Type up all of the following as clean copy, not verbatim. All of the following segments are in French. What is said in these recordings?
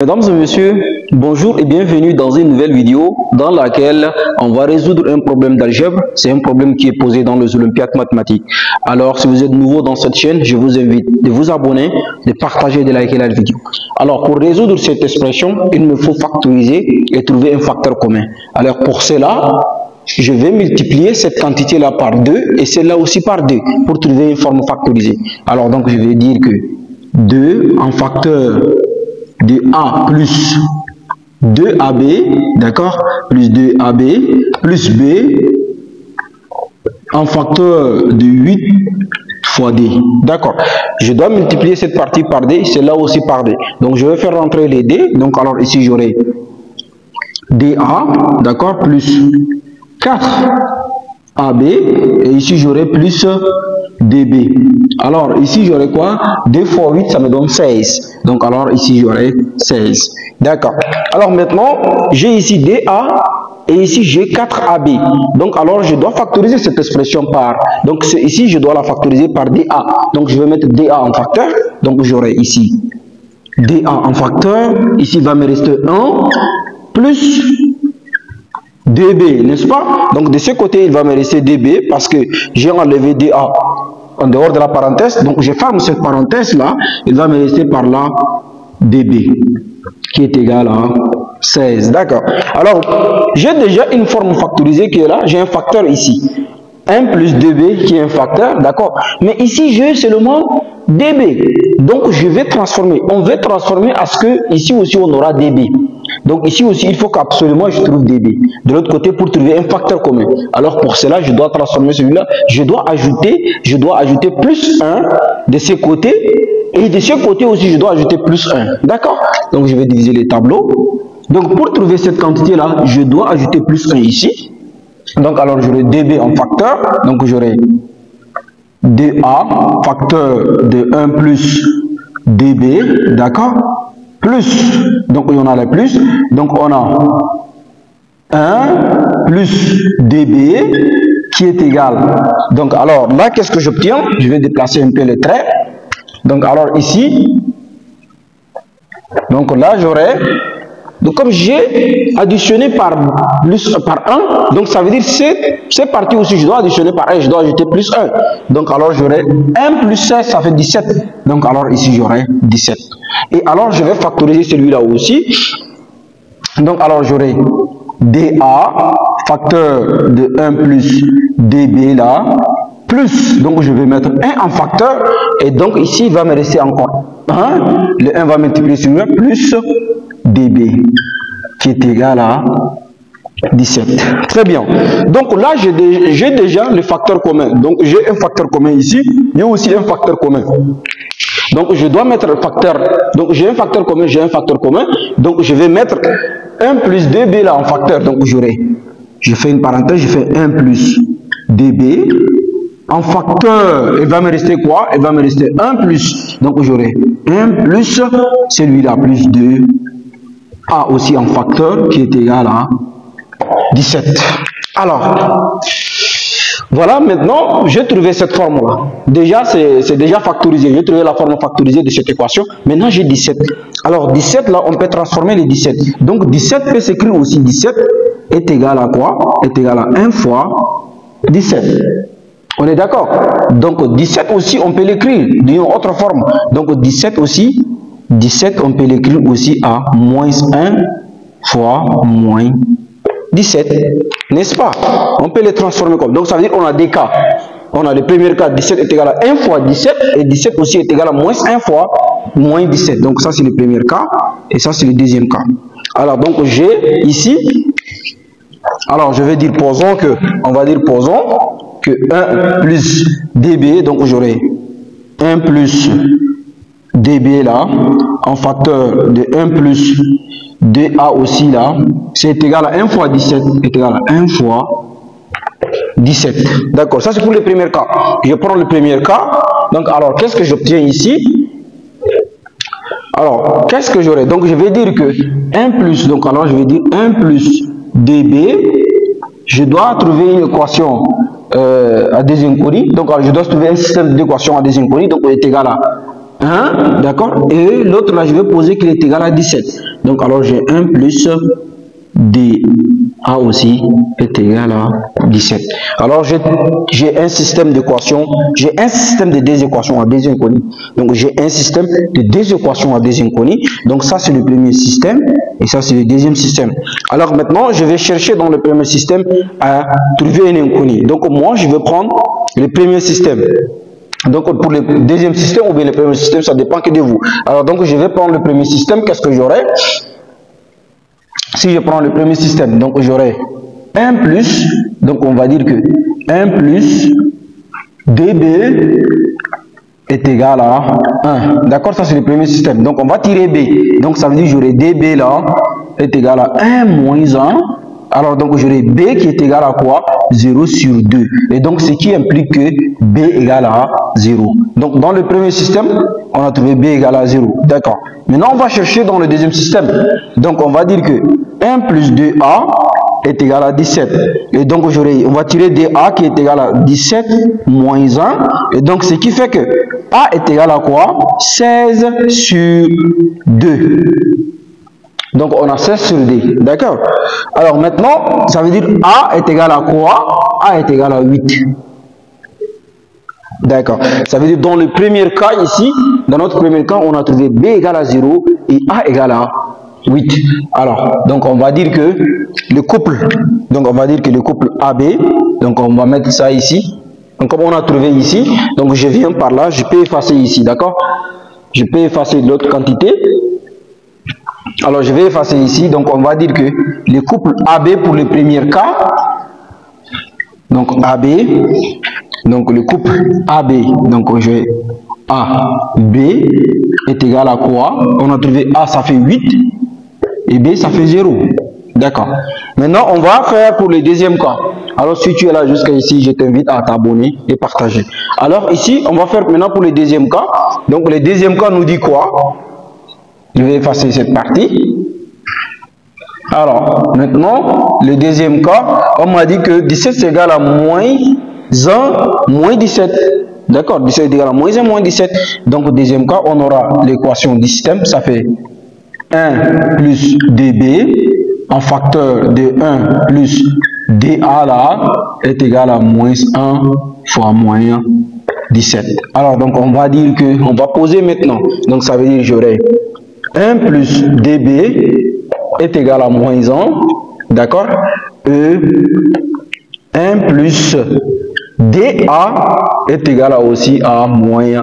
Mesdames et messieurs, bonjour et bienvenue dans une nouvelle vidéo dans laquelle on va résoudre un problème d'algèbre. C'est un problème qui est posé dans les Olympiades mathématiques. Alors, si vous êtes nouveau dans cette chaîne, je vous invite de vous abonner, de partager et de liker la vidéo. Alors, pour résoudre cette expression, il me faut factoriser et trouver un facteur commun. Alors, pour cela, je vais multiplier cette quantité-là par 2 et celle-là aussi par 2 pour trouver une forme factorisée. Alors, donc, je vais dire que 2 en facteur de A plus 2AB, d'accord, plus 2AB, plus B en facteur de 8 fois D, d'accord. Je dois multiplier cette partie par D, celle-là aussi par D. Donc, je vais faire rentrer les D. Donc, alors ici, j'aurai DA, d'accord, plus 4AB, et ici, j'aurai plus DB. Alors, ici, j'aurai quoi? 2 fois 8, ça me donne 16. Donc, alors, ici, j'aurai 16. D'accord. Alors, maintenant, j'ai ici DA et ici, j'ai 4AB. Donc, alors, je dois factoriser cette expression par. Donc, ici, je dois la factoriser par DA. Donc, je vais mettre DA en facteur. Donc, j'aurai ici DA en facteur. Ici, il va me rester 1 plus DB, n'est-ce pas? Donc, de ce côté, il va me rester DB parce que j'ai enlevé DA en dehors de la parenthèse. Donc, je ferme cette parenthèse-là. Il va me rester par là DB qui est égal à 16. D'accord. Alors, j'ai déjà une forme factorisée qui est là. J'ai un facteur ici. 1 plus 2b qui est un facteur. D'accord. Mais ici, j'ai seulement DB. Donc, je vais transformer. On va transformer à ce que ici aussi, on aura DB. Donc ici aussi, il faut qu'absolument je trouve DB. De l'autre côté, pour trouver un facteur commun. Alors pour cela, je dois transformer celui-là. Je dois ajouter plus 1 de ce côté. Et de ce côté aussi, je dois ajouter plus 1. D'accord? Donc je vais diviser les tableaux. Donc pour trouver cette quantité-là, je dois ajouter plus 1 ici. Donc alors j'aurai DB en facteur. Donc j'aurai DA, facteur de 1 plus DB. D'accord? Plus, donc on a le plus, donc on a 1 plus DB qui est égal. Donc alors là, qu'est-ce que j'obtiens? Je vais déplacer un peu les traits. Donc alors ici, donc là j'aurai, donc comme j'ai additionné par 1, donc ça veut dire cette partie aussi je dois additionner par 1, je dois ajouter plus 1. Donc alors j'aurai 1 plus 16, ça fait 17. Donc alors ici j'aurai 17. Et alors je vais factoriser celui-là aussi. Donc alors j'aurai DA, facteur de 1 plus DB là, plus, donc je vais mettre 1 en facteur, et donc ici il va me rester encore 1, le 1 va multiplier sur 1, plus DB, qui est égal à 17. Très bien. Donc là, j'ai déjà le facteur commun. Donc j'ai un facteur commun ici, il y a aussi un facteur commun. Donc je dois mettre le facteur, donc j'ai un facteur commun, donc je vais mettre 1 plus 2b là en facteur, donc je fais une parenthèse, je fais 1 plus 2b, en facteur, il va me rester quoi? Il va me rester 1 plus, donc j'aurai 1 plus celui-là, plus 2, a aussi en facteur, qui est égal à 17. Alors, voilà, maintenant, j'ai trouvé cette forme-là. Déjà, c'est déjà factorisé. J'ai trouvé la forme factorisée de cette équation. Maintenant, j'ai 17. Alors, 17, là, on peut transformer les 17. Donc, 17 peut s'écrire aussi. 17 est égal à quoi? Est égal à 1 fois 17. On est d'accord? Donc, 17 aussi, on peut l'écrire d'une autre forme. Donc, 17 aussi, 17, on peut l'écrire aussi à moins 1 fois moins 17, n'est-ce pas? On peut les transformer comme. Donc ça veut dire qu'on a des cas. On a le premier cas, 17 est égal à 1 fois 17, et 17 aussi est égal à moins 1 fois moins 17. Donc ça c'est le premier cas, et ça c'est le deuxième cas. Alors donc j'ai ici, alors je vais dire posons que, on va dire posons que 1 plus DB, donc j'aurai 1 plus DB là, en facteur de 1 plus 2A aussi là, c'est égal à 1 fois 17, est égal à 1 fois 17. D'accord, ça c'est pour le premier cas. Je prends le premier cas. Donc alors, qu'est-ce que j'obtiens ici? Alors, qu'est-ce que j'aurai? Donc je vais dire que 1 plus, donc alors je vais dire 1 plus DB, je dois trouver une équation à des inconnus. Donc alors, je dois trouver un système d'équations à des inconnus, donc est égal à 1, d'accord, et l'autre là, je vais poser qu'il est égal à 17. Donc, alors j'ai 1 plus DA aussi est égal à 17. Alors, j'ai un système d'équations, j'ai un système de deux équations à deux inconnues. Donc, j'ai un système de deux équations à deux inconnues. Donc, ça, c'est le premier système et ça, c'est le deuxième système. Alors, maintenant, je vais chercher dans le premier système à trouver un inconnu. Donc, moi, je vais prendre le premier système. Donc, pour le deuxième système ou bien le premier système, ça dépend que de vous. Alors, donc, je vais prendre le premier système. Qu'est-ce que j'aurai? Si je prends le premier système, donc j'aurai 1 plus, donc on va dire que 1 plus DB est égal à 1. D'accord, ça c'est le premier système. Donc on va tirer B. Donc ça veut dire que j'aurai DB là est égal à 1 moins 1. Alors donc j'aurai B qui est égal à quoi? 0 sur 2. Et donc ce qui implique que B égale à 0. Donc dans le premier système, on a trouvé B égale à 0. D'accord. Maintenant on va chercher dans le deuxième système. Donc on va dire que 1 plus 2A est égal à 17. Et donc on va tirer DA qui est égal à 17 moins 1. Et donc ce qui fait que A est égal à quoi? 16 sur 2. Donc on a 16 sur 2, d'accord. Alors maintenant, ça veut dire A est égal à quoi? A est égal à 8. D'accord. Ça veut dire dans le premier cas ici, dans notre premier cas, on a trouvé B égale à 0 et A égale à 8. Alors, donc on va dire que le couple, AB, donc on va mettre ça ici. Donc comme on a trouvé ici, donc je viens par là, je peux effacer ici, d'accord. Je peux effacer l'autre quantité. Alors je vais effacer ici, donc on va dire que le couple AB pour le premier cas, donc AB, donc le couple AB, donc je vais AB est égal à quoi? On a trouvé A ça fait 8 et B ça fait 0, d'accord. Maintenant on va faire pour le deuxième cas. Alors si tu es là jusqu'à ici, je t'invite à t'abonner et partager. Alors ici on va faire maintenant pour le deuxième cas. Donc le deuxième cas nous dit quoi? Je vais effacer cette partie. Alors, maintenant, le deuxième cas, on m'a dit que 17 c'est égal à moins 1, moins 17. D'accord, 17 est égal à moins 1, moins 17. Donc, au deuxième cas, on aura l'équation du système, ça fait 1 plus DB en facteur de 1 plus DA là est égal à moins 1 fois moins 17. Alors, donc, on va dire que, on va poser maintenant. Donc, ça veut dire que j'aurai 1 plus DB est égal à moins 1, d'accord, et 1 plus DA est égal à aussi à moins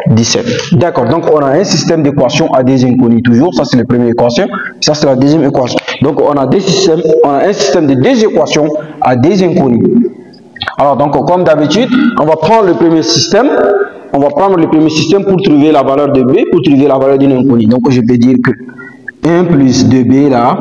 17. D'accord, donc on a un système d'équations à des inconnus toujours, ça c'est la première équation, ça c'est la deuxième équation. Donc on a un système de deux équations à des inconnus. Alors donc comme d'habitude, on va prendre le premier système. On va prendre le premier système pour trouver la valeur de B, pour trouver la valeur d'une inconnue. Donc je peux dire que 1 plus 2B là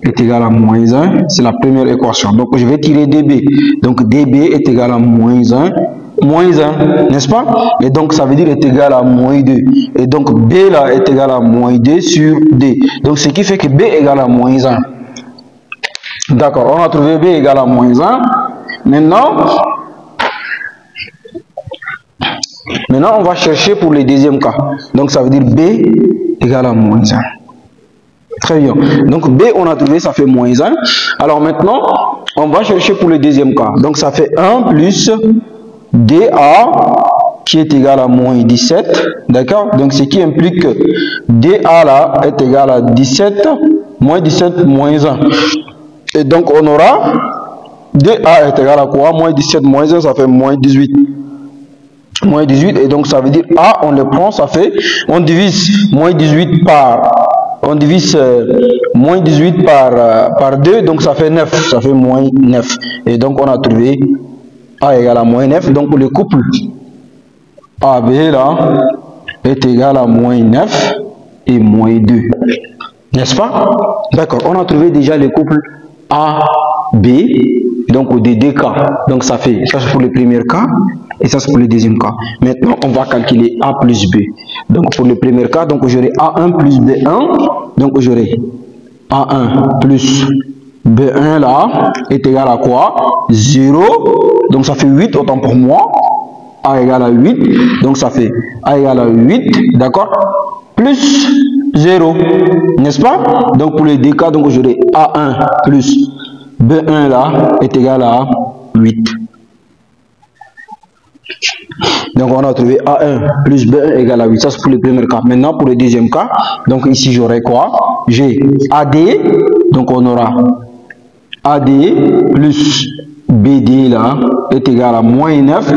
est égal à moins 1. C'est la première équation. Donc je vais tirer DB. Donc DB est égal à moins 1. Moins 1, n'est-ce pas? Et donc ça veut dire est égal à moins 2. Et donc B là est égal à moins 2 sur D. Donc ce qui fait que B est égal à moins 1. D'accord, on a trouvé B égal à moins 1. Maintenant, on va chercher pour le deuxième cas. Donc, ça veut dire B égale à moins 1. Très bien. Donc, B, on a trouvé, ça fait moins 1. Alors, maintenant, on va chercher pour le deuxième cas. Donc, ça fait 1 plus DA qui est égal à moins 17. D'accord? Donc, ce qui implique que DA là est égal à 17, moins 17, moins 1. Et donc, on aura DA est égal à quoi? Moins 17, moins 1, ça fait moins 18. Moins 18, et donc ça veut dire A, on le prend, ça fait, on divise moins 18 par, on divise moins 18 par 2, donc ça fait 9, ça fait moins 9. Et donc on a trouvé A égale à moins 9, donc le couple AB là est égal à moins 9 et moins 2. N'est-ce pas? D'accord, on a trouvé déjà le couple AB, donc des deux cas. Donc ça fait, ça c'est pour le premier cas. Et ça c'est pour le deuxième cas. Maintenant on va calculer A plus B. Donc pour le premier cas, donc j'aurai A1 plus B1. Donc j'aurai A1 plus B1 là est égal à quoi? 0. Donc ça fait 8 autant pour moi. A égale à 8, donc ça fait A égale à 8, d'accord, plus 0, n'est-ce pas? Donc pour le DK, donc j'aurai A1 plus B1 là est égal à 8. Donc on a trouvé A1 plus B1 égale à 8, ça c'est pour le premier cas. Maintenant pour le deuxième cas, donc ici j'aurai quoi? J'ai AD, donc on aura AD plus BD là est égal à moins 9,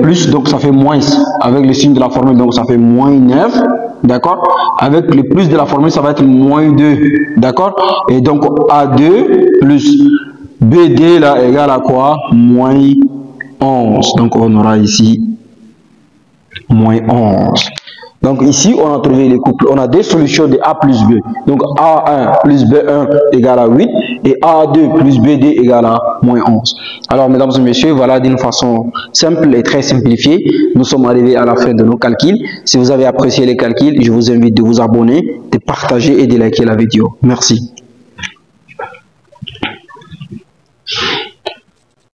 plus, donc ça fait moins, avec le signe de la formule, donc ça fait moins 9, d'accord, avec le plus de la formule, ça va être moins 2, d'accord, et donc A2 plus BD là égale à quoi? Moins 11, donc on aura ici moins 11. Donc ici, on a trouvé les couples. On a des solutions de A plus B. Donc A1 plus B1 égale à 8 et A2 plus BD égale à moins 11. Alors, mesdames et messieurs, voilà d'une façon simple et très simplifiée. Nous sommes arrivés à la fin de nos calculs. Si vous avez apprécié les calculs, je vous invite de vous abonner, de partager et de liker la vidéo. Merci.